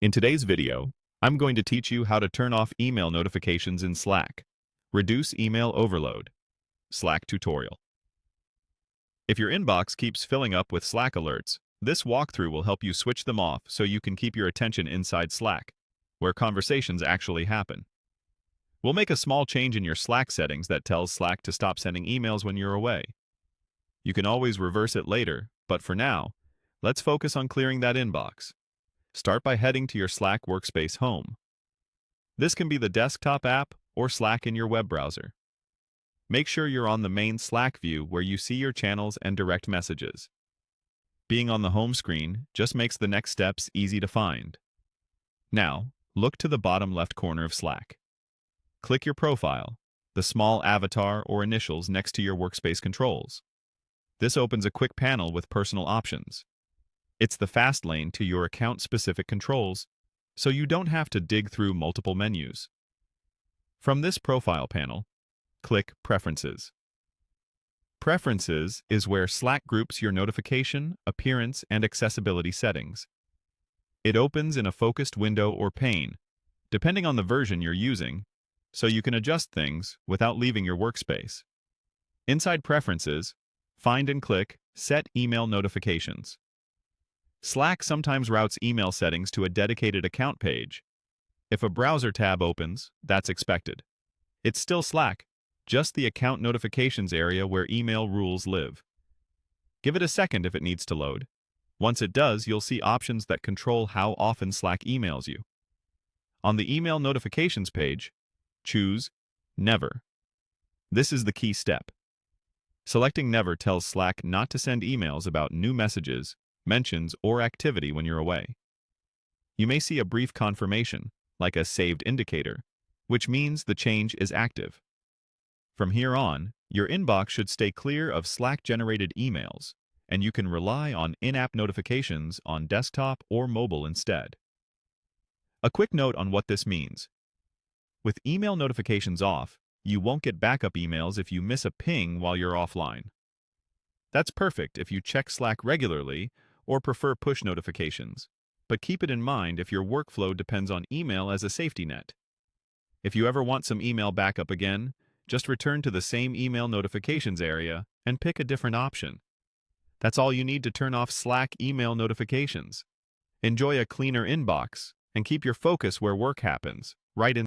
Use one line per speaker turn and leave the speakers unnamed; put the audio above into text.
In today's video, I'm going to teach you how to turn off email notifications in Slack. Reduce email overload. Slack tutorial. If your inbox keeps filling up with Slack alerts, this walkthrough will help you switch them off so you can keep your attention inside Slack, where conversations actually happen. We'll make a small change in your Slack settings that tells Slack to stop sending emails when you're away. You can always reverse it later, but for now, let's focus on clearing that inbox. Start by heading to your Slack workspace home. This can be the desktop app or Slack in your web browser. Make sure you're on the main Slack view where you see your channels and direct messages. Being on the home screen just makes the next steps easy to find. Now, look to the bottom left corner of Slack. Click your profile, the small avatar or initials next to your workspace controls. This opens a quick panel with personal options. It's the fast lane to your account-specific controls, so you don't have to dig through multiple menus. From this profile panel, click Preferences. Preferences is where Slack groups your notification, appearance, and accessibility settings. It opens in a focused window or pane, depending on the version you're using, so you can adjust things without leaving your workspace. Inside Preferences, find and click Set Email Notifications. Slack sometimes routes email settings to a dedicated account page. If a browser tab opens, that's expected. It's still Slack, just the account notifications area where email rules live. Give it a second if it needs to load. Once it does, you'll see options that control how often Slack emails you. On the email notifications page, choose Never. This is the key step. Selecting Never tells Slack not to send emails about new messages, mentions, or activity when you're away. You may see a brief confirmation, like a saved indicator, which means the change is active. From here on, your inbox should stay clear of Slack-generated emails, and you can rely on in-app notifications on desktop or mobile instead. A quick note on what this means. With email notifications off, you won't get backup emails if you miss a ping while you're offline. That's perfect if you check Slack regularly or prefer push notifications, but keep it in mind if your workflow depends on email as a safety net. If you ever want some email backup again, just return to the same email notifications area and pick a different option. That's all you need to turn off Slack email notifications. Enjoy a cleaner inbox and keep your focus where work happens, right in